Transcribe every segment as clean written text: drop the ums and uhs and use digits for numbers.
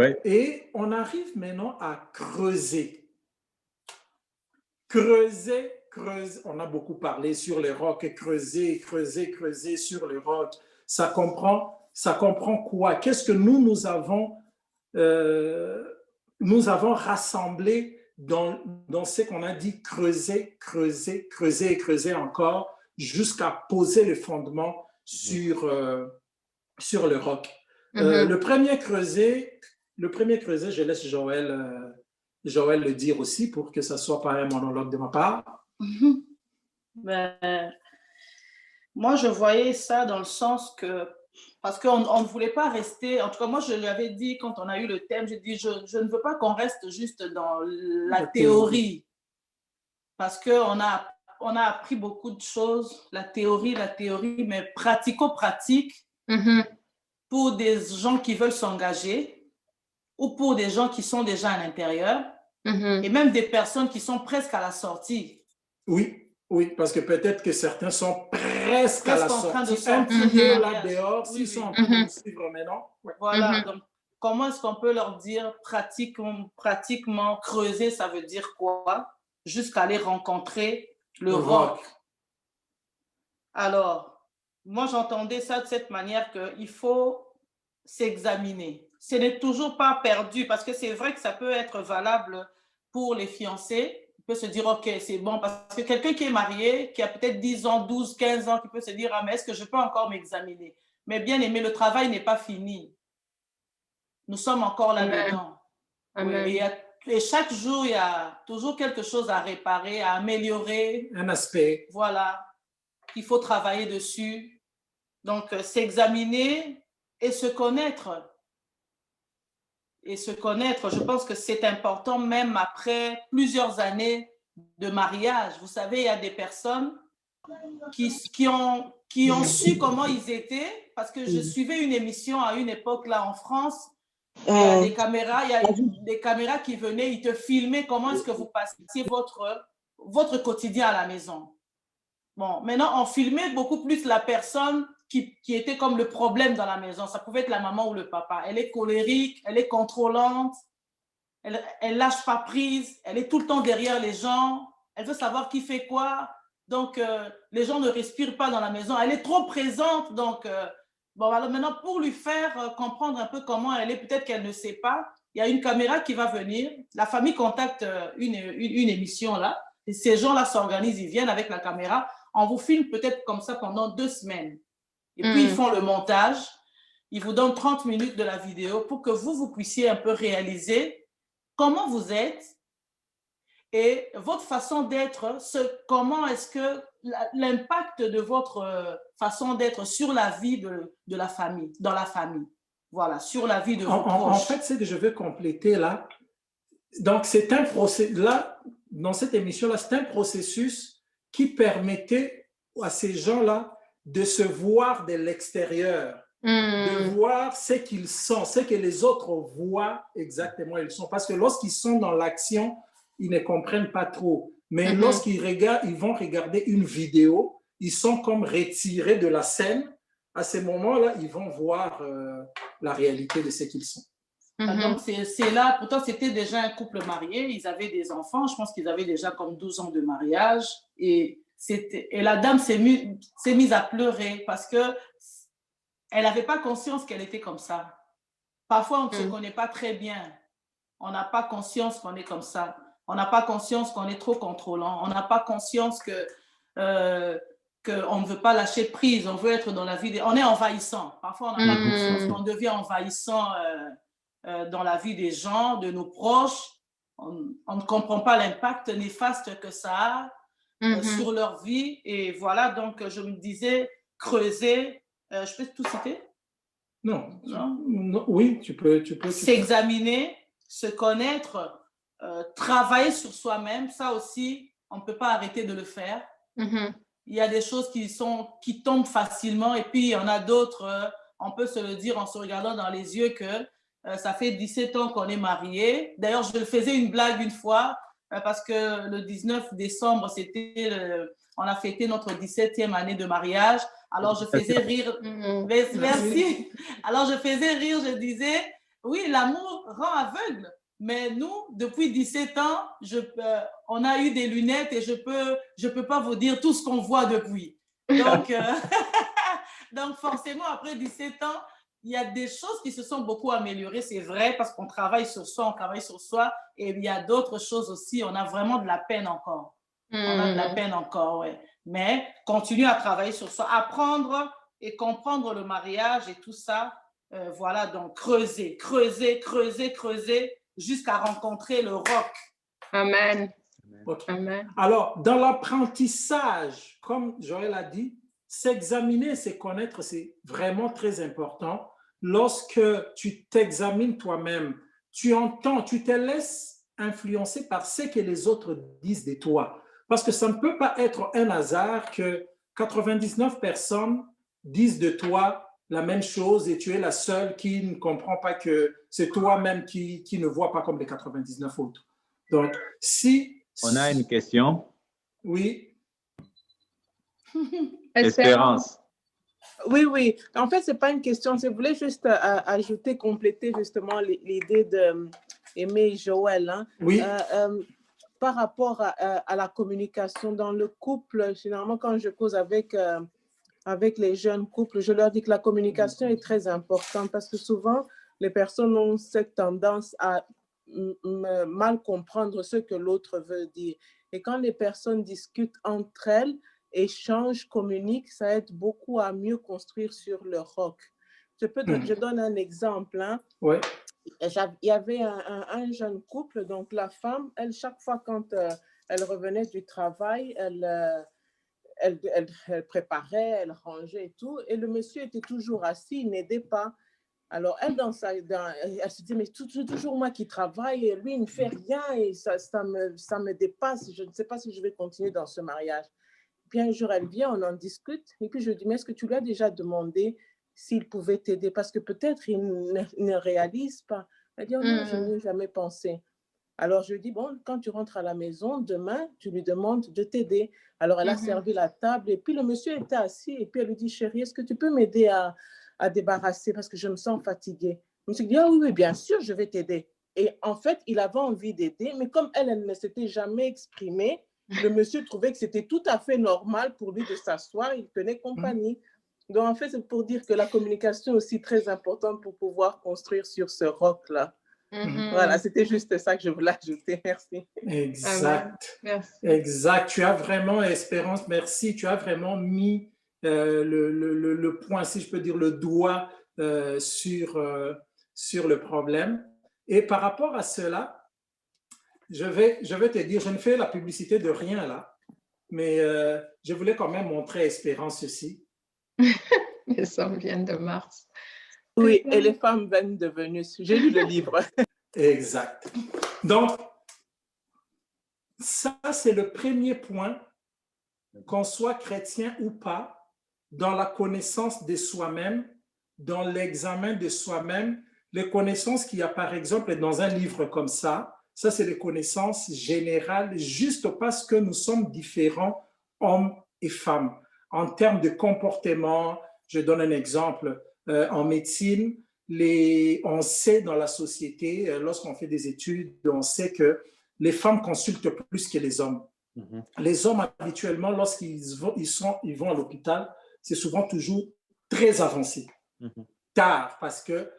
Oui. Et on arrive maintenant à creuser. Creuser, creuser. On a beaucoup parlé sur les rocs, creuser, creuser, creuser sur les rocs. Ça comprend quoi? Qu'est-ce que nous avons rassemblé dans ce qu'on a dit creuser, creuser, creuser et creuser encore jusqu'à poser le fondement sur le roc. Le premier creuset, je laisse Joël le dire aussi pour que ça soit pas un monologue de ma part. Ben, moi, je voyais ça dans le sens que, parce qu'on ne voulait pas rester, en tout cas, moi, je lui avais dit, quand on a eu le thème, j'ai dit, je ne veux pas qu'on reste juste dans la théorie, parce qu'on on a appris beaucoup de choses, la théorie, mais pratico-pratique, pour des gens qui veulent s'engager ou pour des gens qui sont déjà à l'intérieur et même des personnes qui sont presque à la sortie. Oui, parce que peut-être que certains sont presque à la sortie, un petit peu là dehors, s'ils sont en train de nous suivre maintenant. Ouais. Voilà, donc comment est-ce qu'on peut leur dire pratiquement creuser, ça veut dire quoi? Jusqu'à aller rencontrer le roc. Alors, moi j'entendais ça de cette manière qu'il faut s'examiner. Ce n'est toujours pas perdu parce que c'est vrai que ça peut être valable pour les fiancés. Il peut se dire, OK, c'est bon, parce que quelqu'un qui est marié, qui a peut-être 10 ans, 12, 15 ans, qui peut se dire, ah, mais est-ce que je peux encore m'examiner? Mais bien aimé, le travail n'est pas fini. Nous sommes encore là-dedans. Oui, et chaque jour, il y a toujours quelque chose à réparer, à améliorer. Un aspect. Voilà, qu'il faut travailler dessus. Donc, s'examiner et se connaître. Et se connaître, je pense que c'est important même après plusieurs années de mariage. Vous savez, il y a des personnes qui ont su comment ils étaient, parce que je suivais une émission à une époque là en France. Il y a des caméras qui venaient, ils te filmaient comment est-ce que vous passiez votre quotidien à la maison. Bon, maintenant, on filmait beaucoup plus la personne qui était comme le problème dans la maison. Ça pouvait être la maman ou le papa. Elle est colérique, elle est contrôlante, elle lâche pas prise, elle est tout le temps derrière les gens, elle veut savoir qui fait quoi. Donc, les gens ne respirent pas dans la maison. Elle est trop présente. Donc, bon, alors maintenant, pour lui faire comprendre un peu comment elle est, peut-être qu'elle ne sait pas, il y a une caméra qui va venir. La famille contacte une émission là. Et ces gens-là s'organisent, ils viennent avec la caméra. On vous filme peut-être comme ça pendant 2 semaines. Et puis, ils font le montage. Ils vous donnent 30 minutes de la vidéo pour que vous puissiez un peu réaliser comment vous êtes et votre façon d'être, comment est-ce que l'impact de votre façon d'être sur la vie de la famille, dans la famille. Voilà, sur la vie de vos proches. En fait, c'est que je veux compléter là. Donc, c'est un processus, là, dans cette émission-là, c'est un processus qui permettait à ces gens-là de se voir de l'extérieur, de voir ce qu'ils sont, ce que les autres voient exactement ils sont. Parce que lorsqu'ils sont dans l'action, ils ne comprennent pas trop. Mais lorsqu'ils regardent, ils vont regarder une vidéo, ils sont comme retirés de la scène. À ce moment-là, ils vont voir la réalité de ce qu'ils sont. Donc, c'est là, pourtant, c'était déjà un couple marié, ils avaient des enfants, je pense qu'ils avaient déjà comme 12 ans de mariage, et la dame s'est mise à pleurer parce qu'elle n'avait pas conscience qu'elle était comme ça. Parfois, on ne se connaît pas très bien, on n'a pas conscience qu'on est comme ça, on n'a pas conscience qu'on est trop contrôlant, on n'a pas conscience qu'on ne veut pas lâcher prise, on veut être dans la vie, on est envahissant, parfois on n'a pas conscience qu'on devient envahissant dans la vie des gens, de nos proches. On ne comprend pas l'impact néfaste que ça a sur leur vie. Et voilà, donc je me disais, creuser, je peux tout citer? Non. Oui, tu peux. S'examiner, se connaître, travailler sur soi-même, ça aussi, on ne peut pas arrêter de le faire. Il y a des choses qui tombent facilement et puis il y en a d'autres, on peut se le dire en se regardant dans les yeux que ça fait 17 ans qu'on est mariés. D'ailleurs, je faisais une blague une fois parce que le 19 décembre, on a fêté notre 17e année de mariage. Alors, je faisais rire. Merci. Alors, je faisais rire, je disais, oui, l'amour rend aveugle. Mais nous, depuis 17 ans, on a eu des lunettes et je peux pas vous dire tout ce qu'on voit depuis. Donc, donc, forcément, après 17 ans, il y a des choses qui se sont beaucoup améliorées, c'est vrai, parce qu'on travaille sur soi, on travaille sur soi, et il y a d'autres choses aussi, on a vraiment de la peine encore. On a de la peine encore, ouais. Mais continue à travailler sur soi, apprendre et comprendre le mariage et tout ça. Voilà, donc creuser, creuser, creuser, creuser jusqu'à rencontrer le roc. Amen. Okay. Amen. Alors, dans l'apprentissage, comme Joël a dit, s'examiner, c'est connaître, c'est vraiment très important. Lorsque tu t'examines toi-même, tu entends, tu te laisses influencer par ce que les autres disent de toi. Parce que ça ne peut pas être un hasard que 99 personnes disent de toi la même chose et tu es la seule qui ne comprend pas que c'est toi-même qui ne vois pas comme les 99 autres. Donc, si... On a une question. Oui. Espérance. Oui, oui. En fait, ce n'est pas une question. Je voulais juste ajouter, compléter justement l'idée d'Aimé Joël. Hein. Oui. Par rapport à la communication dans le couple, généralement, quand je cause avec les jeunes couples, je leur dis que la communication est très importante parce que souvent, les personnes ont cette tendance à mal comprendre ce que l'autre veut dire. Et quand les personnes discutent entre elles, échangent, communiquent, ça aide beaucoup à mieux construire sur le roc. Je donne un exemple. Hein. Ouais. Il y avait un jeune couple, donc la femme, elle, chaque fois quand elle revenait du travail, elle préparait, elle rangeait et tout, et le monsieur était toujours assis, il n'aidait pas. Alors, elle, elle se dit, mais c'est toujours moi qui travaille, et lui, il ne fait rien, et ça me dépasse, je ne sais pas si je vais continuer dans ce mariage. Puis un jour, elle vient, on en discute, et puis je lui dis, mais est-ce que tu lui as déjà demandé s'il pouvait t'aider? Parce que peut-être il ne réalise pas. Elle dit, oh non, je n'y ai jamais pensé. Alors, je lui dis, bon, quand tu rentres à la maison, demain, tu lui demandes de t'aider. Alors, elle a servi la table, et puis le monsieur était assis, et puis elle lui dit, chérie, est-ce que tu peux m'aider à débarrasser parce que je me sens fatiguée? Le monsieur dit, ah oui, bien sûr, je vais t'aider. Et en fait, il avait envie d'aider, mais comme elle ne s'était jamais exprimée, le monsieur trouvait que c'était tout à fait normal pour lui de s'asseoir, il tenait compagnie. Donc, en fait, c'est pour dire que la communication est aussi très importante pour pouvoir construire sur ce roc-là. Voilà, c'était juste ça que je voulais ajouter. Merci. Exact. Merci. Exact. Tu as vraiment, Espérance, merci. Tu as vraiment mis le point, si je peux dire, le doigt sur le problème. Et par rapport à cela, je vais te dire, je ne fais la publicité de rien là, mais je voulais quand même montrer Espérance ceci. Les hommes viennent de Mars. Oui, et les femmes viennent de Vénus. J'ai lu le livre. Exact. Donc, ça, c'est le premier point, qu'on soit chrétien ou pas, dans la connaissance de soi-même, dans l'examen de soi-même, les connaissances qu'il y a, par exemple, dans un livre comme ça, c'est les connaissances générales, juste parce que nous sommes différents, hommes et femmes. En termes de comportement, je donne un exemple, en médecine, on sait dans la société, lorsqu'on fait des études, on sait que les femmes consultent plus que les hommes. Les hommes, habituellement, lorsqu'ils vont à l'hôpital, c'est souvent toujours très avancé. Tard, parce que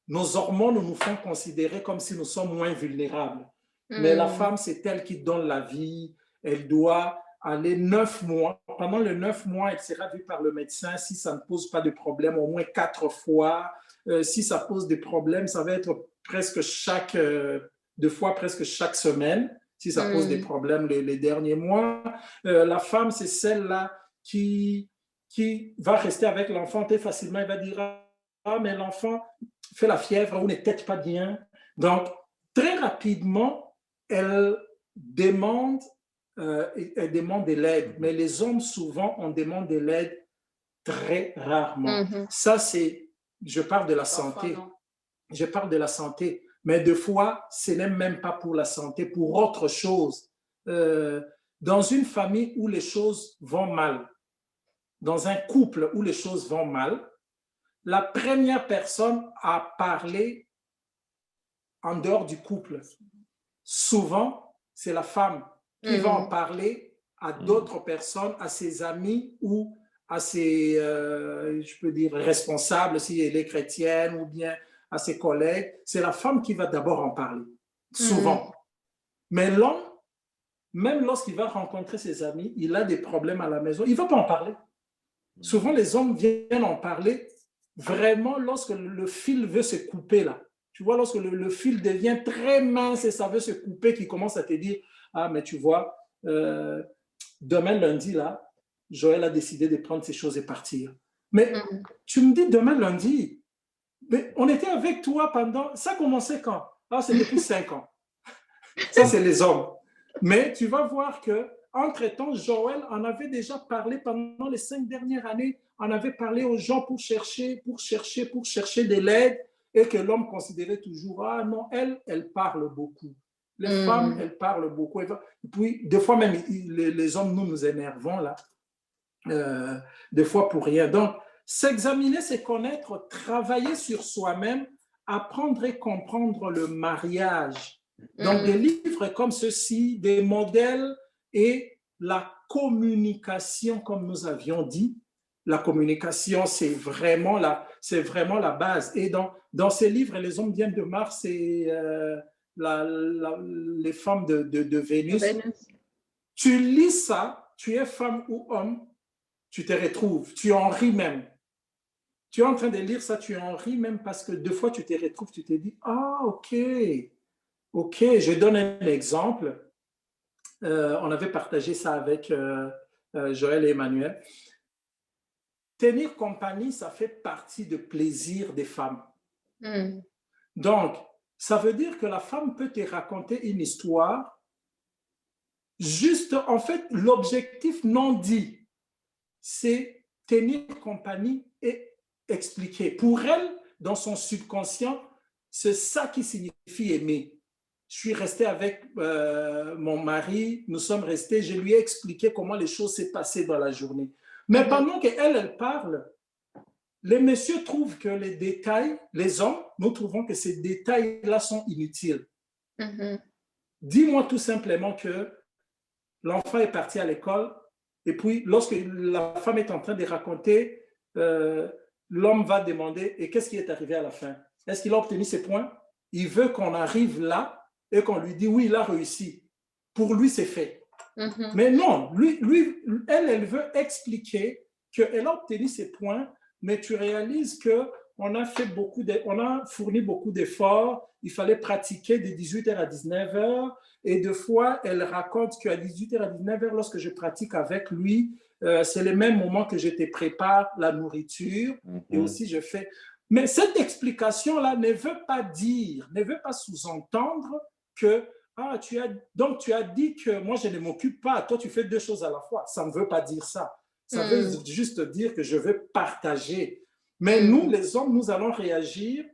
nos hormones nous font considérer comme si nous sommes moins vulnérables. Mais la femme, c'est elle qui donne la vie. Elle doit aller 9 mois. Pendant les 9 mois, elle sera vue par le médecin. Si ça ne pose pas de problème, au moins 4 fois. Si ça pose des problèmes, ça va être presque deux fois presque chaque semaine. Si ça pose des problèmes les derniers mois. La femme, c'est celle-là qui va rester avec l'enfant très facilement. Elle va dire, ah, mais l'enfant fait la fièvre ou n'est peut-être pas bien. Donc, très rapidement, elle demande de l'aide. Mais les hommes, souvent, on demande de l'aide très rarement. Ça, je parle de la santé. Je parle de la santé. Mais des fois, ce n'est même pas pour la santé, pour autre chose. Dans une famille où les choses vont mal, dans un couple où les choses vont mal, la première personne à parler en dehors du couple, souvent, c'est la femme qui va en parler à d'autres personnes, à ses amis ou à ses, je peux dire, responsables, si elle est chrétienne, ou bien à ses collègues. C'est la femme qui va d'abord en parler, souvent. Mais l'homme, même lorsqu'il va rencontrer ses amis, il a des problèmes à la maison, il ne va pas en parler. Souvent, les hommes viennent en parler vraiment lorsque le fil veut se couper là. Tu vois, lorsque le fil devient très mince et ça veut se couper, qu'il commence à te dire, ah, mais tu vois, demain lundi, là, Joël a décidé de prendre ses choses et partir. Mais tu me dis demain lundi, mais on était avec toi pendant, ça a commencé quand? Ah, c'est depuis 5 ans. Ça, c'est les hommes. Mais tu vas voir que entre-temps, Joël en avait déjà parlé pendant les 5 dernières années, en avait parlé aux gens pour chercher de l'aide, et que l'homme considérait toujours, ah non, elle parle beaucoup. Les femmes, elles parlent beaucoup. Et puis, des fois même, les hommes, nous énervons là, des fois pour rien. Donc, s'examiner, c'est connaître, travailler sur soi-même, apprendre et comprendre le mariage. Donc, des livres comme ceci, des modèles et la communication, comme nous avions dit. La communication, c'est vraiment la base. Et dans ces livres, les hommes viennent de Mars et les femmes de Vénus. Tu lis ça, tu es femme ou homme, tu te retrouves, tu en ris même. Tu es en train de lire ça, tu en ris même parce que deux fois tu te retrouves, tu te dis, ah, ok, je donne un exemple. On avait partagé ça avec Joël et Emmanuel. Tenir compagnie, ça fait partie du plaisir des femmes. Donc, ça veut dire que la femme peut te raconter une histoire. Juste, en fait, l'objectif non dit, c'est tenir compagnie et expliquer. Pour elle, dans son subconscient, c'est ça qui signifie aimer. Je suis resté avec mon mari, nous sommes restés, je lui ai expliqué comment les choses s'est passées dans la journée. Mais pendant qu'elle parle, les messieurs trouvent que les détails, les hommes, nous trouvons que ces détails-là sont inutiles. Dis-moi tout simplement que l'enfant est parti à l'école et puis lorsque la femme est en train de raconter, l'homme va demander, et qu'est-ce qui est arrivé à la fin? Est-ce qu'il a obtenu ses points? Il veut qu'on arrive là et qu'on lui dise, oui, il a réussi. Pour lui, c'est fait. Mais non, elle veut expliquer qu'elle a obtenu ses points, mais tu réalises qu'on a fourni beaucoup d'efforts, il fallait pratiquer de 18h à 19h, et deux fois, elle raconte qu'à 18h à 19h, lorsque je pratique avec lui, c'est le même moment que je te prépare la nourriture, et aussi je fais... Mais cette explication-là ne veut pas sous-entendre que tu as dit que moi je ne m'occupe pas, toi tu fais 2 choses à la fois. Ça ne veut pas dire ça. Ça veut juste dire que je veux partager. Mais nous, les hommes, nous allons réagir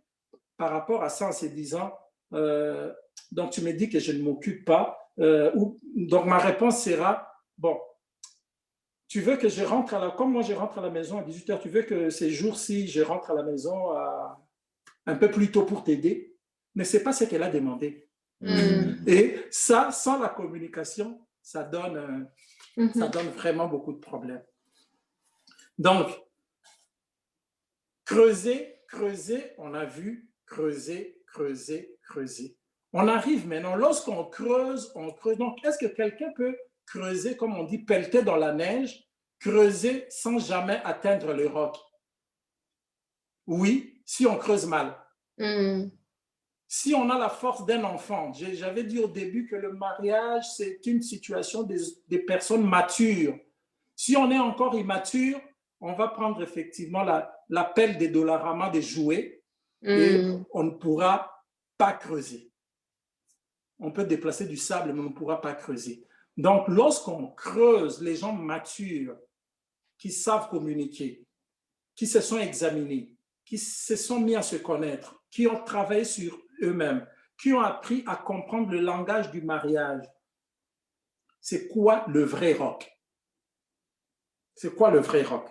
par rapport à ça en se disant, donc tu me dis que je ne m'occupe pas. Donc ma réponse sera, bon, tu veux que je rentre comme moi je rentre à la maison à 18h, tu veux que ces jours-ci, je rentre à la maison un peu plus tôt pour t'aider, mais ce n'est pas ce qu'elle a demandé. Et ça, sans la communication, ça donne vraiment beaucoup de problèmes. Donc, creuser, on a vu, creuser. On arrive maintenant, lorsqu'on creuse. Donc, est-ce que quelqu'un peut creuser, comme on dit, pelleter dans la neige, creuser sans jamais atteindre le roc? Oui, si on creuse mal. Si on a la force d'un enfant, j'avais dit au début que le mariage, c'est une situation des personnes matures. Si on est encore immature, on va prendre effectivement la pelle des Dollarama, des jouets, et on ne pourra pas creuser. On peut déplacer du sable, mais on ne pourra pas creuser. Donc, lorsqu'on creuse, les gens matures, qui savent communiquer, qui se sont examinés, qui se sont mis à se connaître, qui ont travaillé sur eux-mêmes, qui ont appris à comprendre le langage du mariage. C'est quoi le vrai roc? C'est quoi le vrai roc?